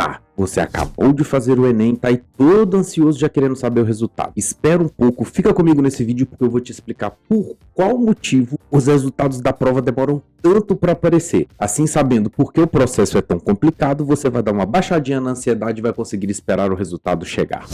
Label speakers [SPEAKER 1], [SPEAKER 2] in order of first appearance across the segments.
[SPEAKER 1] Tá, você acabou de fazer o Enem, tá aí todo ansioso já querendo saber o resultado. Espera um pouco, fica comigo nesse vídeo porque eu vou te explicar por qual motivo os resultados da prova demoram tanto para aparecer. Assim, sabendo por que o processo é tão complicado, você vai dar uma baixadinha na ansiedade e vai conseguir esperar o resultado chegar.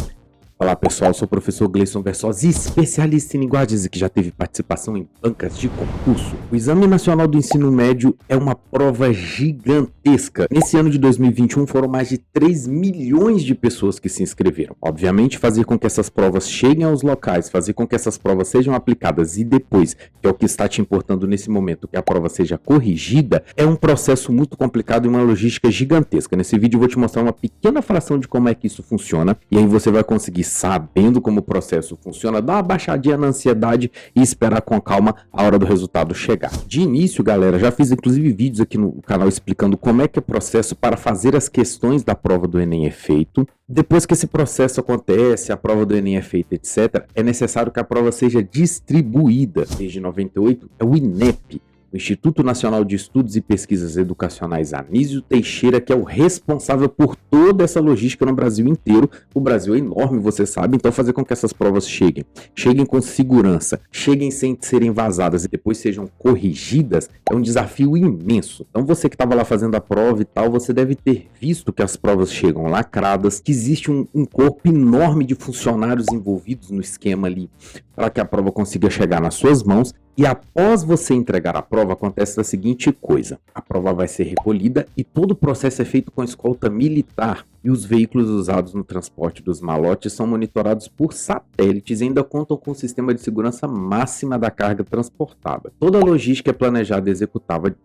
[SPEAKER 1] Olá pessoal, sou o professor Gleison Versosa, especialista em linguagens e que já teve participação em bancas de concurso. O Exame Nacional do Ensino Médio é uma prova gigantesca. Nesse ano de 2021 foram mais de 3 milhões de pessoas que se inscreveram. Obviamente, fazer com que essas provas cheguem aos locais, fazer com que essas provas sejam aplicadas e depois, que é o que está te importando nesse momento, que a prova seja corrigida, é um processo muito complicado e uma logística gigantesca. Nesse vídeo eu vou te mostrar uma pequena fração de como é que isso funciona e aí você vai conseguir, sabendo como o processo funciona, dar uma baixadinha na ansiedade e esperar com calma a hora do resultado chegar. De início, galera, já fiz inclusive vídeos aqui no canal explicando como é que é o processo para fazer as questões da prova do Enem é feito. Depois que esse processo acontece, a prova do Enem é feita, etc., é necessário que a prova seja distribuída. Desde 98 é o INEP, o Instituto Nacional de Estudos e Pesquisas Educacionais Anísio Teixeira, que é o responsável por toda essa logística no Brasil inteiro. O Brasil é enorme, você sabe, então fazer com que essas provas cheguem com segurança, cheguem sem serem vazadas e depois sejam corrigidas, é um desafio imenso. Então você que estava lá fazendo a prova e tal, você deve ter visto que as provas chegam lacradas, que existe um corpo enorme de funcionários envolvidos no esquema ali para que a prova consiga chegar nas suas mãos. E após você entregar a prova, acontece a seguinte coisa: a prova vai ser recolhida e todo o processo é feito com escolta militar. E os veículos usados no transporte dos malotes são monitorados por satélites e ainda contam com um sistema de segurança máxima da carga transportada. Toda a logística é planejada e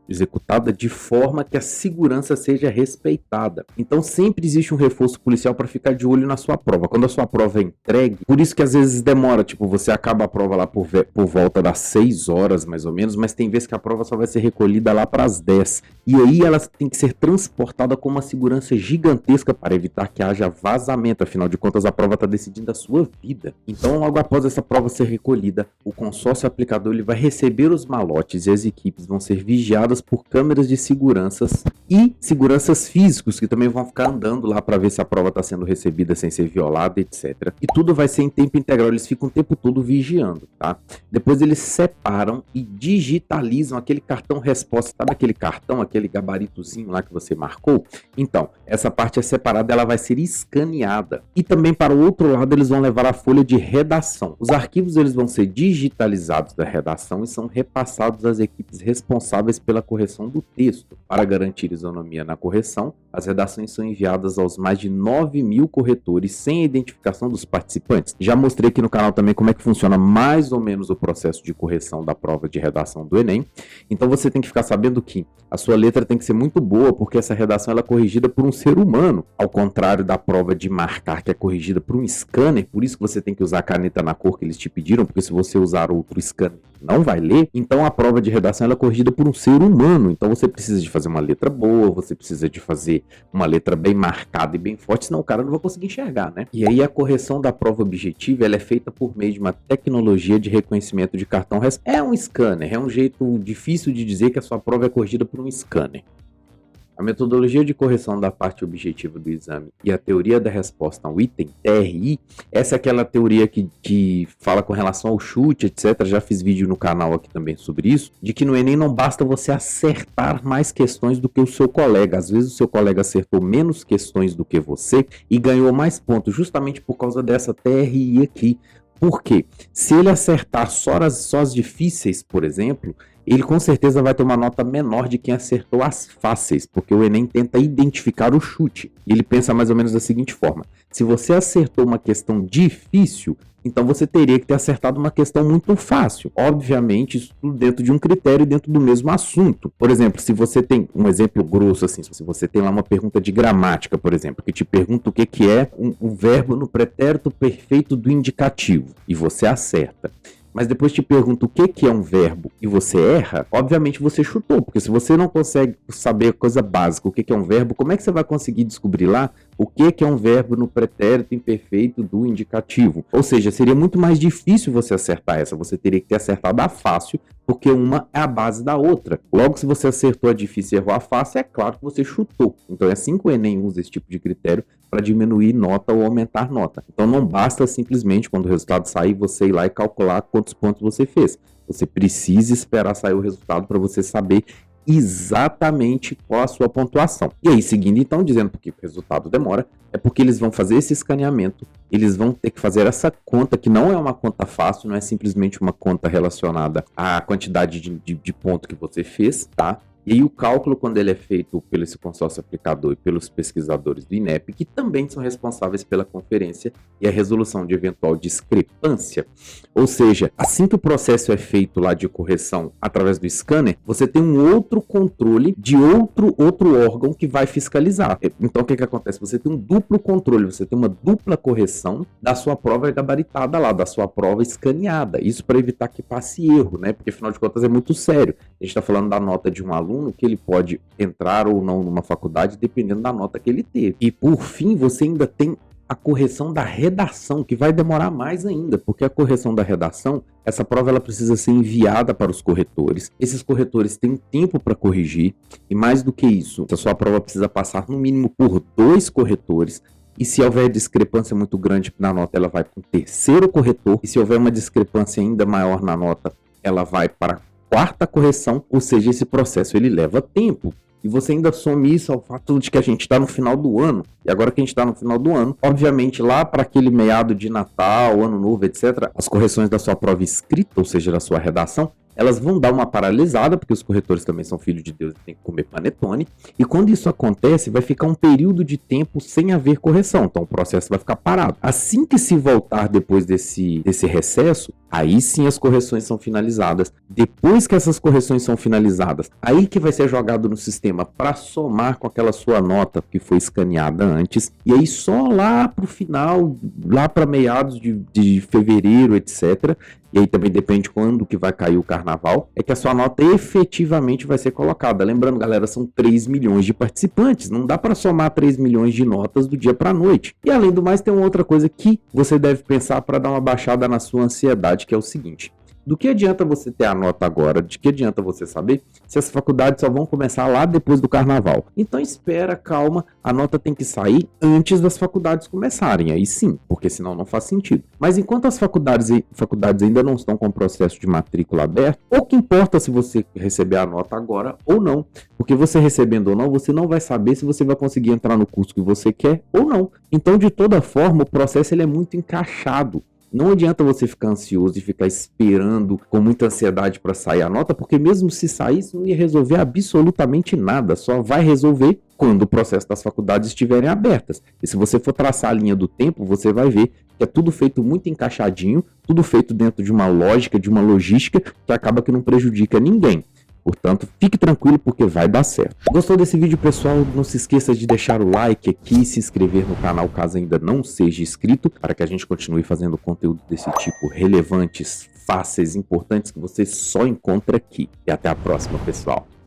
[SPEAKER 1] executada de forma que a segurança seja respeitada. Então sempre existe um reforço policial para ficar de olho na sua prova. Quando a sua prova é entregue, por isso que às vezes demora, tipo, você acaba a prova lá por volta das 6 horas mais ou menos, mas tem vezes que a prova só vai ser recolhida lá para as 10. E aí ela tem que ser transportada com uma segurança gigantesca para evitar que haja vazamento. Afinal de contas, a prova está decidindo a sua vida. Então, logo após essa prova ser recolhida, o consórcio aplicador ele vai receber os malotes e as equipes vão ser vigiadas por câmeras de seguranças e seguranças físicos que também vão ficar andando lá para ver se a prova está sendo recebida sem ser violada, etc. E tudo vai ser em tempo integral, eles ficam o tempo todo vigiando, tá? Depois eles separam e digitalizam aquele cartão resposta, sabe aquele cartão, aquele gabaritozinho lá que você marcou? Então, essa parte é separada, ela vai ser escaneada. E também para o outro lado eles vão levar a folha de redação. Os arquivos eles vão ser digitalizados da redação e são repassados às equipes responsáveis pela correção do texto. Para garantir isonomia na correção, as redações são enviadas aos mais de 9 mil corretores sem a identificação dos participantes. Já mostrei aqui no canal também como é que funciona mais ou menos o processo de correção da prova de redação do Enem. Então você tem que ficar sabendo que a sua letra tem que ser muito boa, porque essa redação ela é corrigida por um ser humano, ao contrário da prova de marcar, que é corrigida por um scanner. Por isso que você tem que usar a caneta na cor que eles te pediram, porque se você usar outro scanner não vai ler. Então a prova de redação ela é corrigida por um ser humano. Então você precisa de fazer uma letra boa, você precisa de fazer uma letra bem marcada e bem forte, senão o cara não vai conseguir enxergar, né? E aí a correção da prova objetiva ela é feita por meio de uma tecnologia de reconhecimento de cartão resposta. É um scanner, é um jeito difícil de dizer que a sua prova é corrigida por um scanner. A metodologia de correção da parte objetiva do exame e a teoria da resposta ao item, TRI, essa é aquela teoria que fala com relação ao chute, etc. Já fiz vídeo no canal aqui também sobre isso, de que no Enem não basta você acertar mais questões do que o seu colega. Às vezes o seu colega acertou menos questões do que você e ganhou mais pontos, justamente por causa dessa TRI aqui. Por quê? Se ele acertar só as difíceis, por exemplo, ele com certeza vai ter uma nota menor de quem acertou as fáceis, porque o Enem tenta identificar o chute. E ele pensa mais ou menos da seguinte forma: se você acertou uma questão difícil, então você teria que ter acertado uma questão muito fácil. Obviamente, isso tudo dentro de um critério, dentro do mesmo assunto. Por exemplo, se você tem um exemplo grosso assim, se você tem lá uma pergunta de gramática, por exemplo, que te pergunta o que é um verbo no pretérito perfeito do indicativo, e você acerta. Mas depois te pergunta o que é um verbo e você erra, obviamente você chutou, porque se você não consegue saber a coisa básica, o que é um verbo, como é que você vai conseguir descobrir lá O que é um verbo no pretérito imperfeito do indicativo? Ou seja, seria muito mais difícil você acertar essa. Você teria que ter acertado a fácil, porque uma é a base da outra. Logo, se você acertou a difícil e errou a fácil, é claro que você chutou. Então é assim que o Enem usa esse tipo de critério para diminuir nota ou aumentar nota. Então não basta simplesmente, quando o resultado sair, você ir lá e calcular quantos pontos você fez. Você precisa esperar sair o resultado para você saber exatamente qual a sua pontuação. E aí, seguindo então, dizendo porque o resultado demora, é porque eles vão fazer esse escaneamento, eles vão ter que fazer essa conta, que não é uma conta fácil, não é simplesmente uma conta relacionada à quantidade de ponto que você fez, tá? E aí o cálculo, quando ele é feito pelo esse consórcio aplicador e pelos pesquisadores do INEP, que também são responsáveis pela conferência e a resolução de eventual discrepância, ou seja, assim que o processo é feito lá de correção através do scanner, você tem um outro controle de outro órgão que vai fiscalizar. Então o que acontece? Você tem um duplo controle, você tem uma dupla correção da sua prova gabaritada lá, da sua prova escaneada. Isso para evitar que passe erro, né? Porque afinal de contas é muito sério. A gente está falando da nota de um aluno que ele pode entrar ou não numa faculdade dependendo da nota que ele teve. E por fim, você ainda tem a correção da redação, que vai demorar mais ainda, porque a correção da redação, essa prova ela precisa ser enviada para os corretores. Esses corretores têm tempo para corrigir, e mais do que isso, a sua prova precisa passar no mínimo por 2 corretores. E se houver discrepância muito grande na nota, ela vai para o 3º corretor. E se houver uma discrepância ainda maior na nota, ela vai para a 4ª correção, ou seja, esse processo ele leva tempo. E você ainda some isso ao fato de que a gente está no final do ano. E agora que a gente está no final do ano, obviamente lá para aquele meado de Natal, Ano Novo, etc., as correções da sua prova escrita, ou seja, da sua redação, elas vão dar uma paralisada, porque os corretores também são filhos de Deus e tem que comer panetone. E quando isso acontece, vai ficar um período de tempo sem haver correção. Então o processo vai ficar parado. Assim que se voltar depois desse recesso, aí sim as correções são finalizadas. Depois que essas correções são finalizadas, aí que vai ser jogado no sistema para somar com aquela sua nota que foi escaneada antes. E aí só lá para o final, lá para meados de fevereiro, etc., e aí também depende quando que vai cair o carnaval, é que a sua nota efetivamente vai ser colocada. Lembrando, galera, são 3 milhões de participantes, não dá para somar 3 milhões de notas do dia para a noite. E além do mais, tem uma outra coisa que você deve pensar para dar uma baixada na sua ansiedade, que é o seguinte: do que adianta você ter a nota agora? De que adianta você saber se as faculdades só vão começar lá depois do carnaval? Então espera, calma, a nota tem que sair antes das faculdades começarem, aí sim, porque senão não faz sentido. Mas enquanto as faculdades ainda não estão com o processo de matrícula aberto, pouco importa se você receber a nota agora ou não, porque você recebendo ou não, você não vai saber se você vai conseguir entrar no curso que você quer ou não. Então, de toda forma, o processo ele é muito encaixado. Não adianta você ficar ansioso e ficar esperando com muita ansiedade para sair a nota, porque mesmo se saísse não ia resolver absolutamente nada, só vai resolver quando o processo das faculdades estiverem abertas. E se você for traçar a linha do tempo, você vai ver que é tudo feito muito encaixadinho, tudo feito dentro de uma lógica, de uma logística que acaba que não prejudica ninguém. Portanto, fique tranquilo porque vai dar certo. Gostou desse vídeo, pessoal? Não se esqueça de deixar o like aqui e se inscrever no canal caso ainda não seja inscrito, para que a gente continue fazendo conteúdo desse tipo, relevantes, fáceis, importantes, que você só encontra aqui. E até a próxima, pessoal.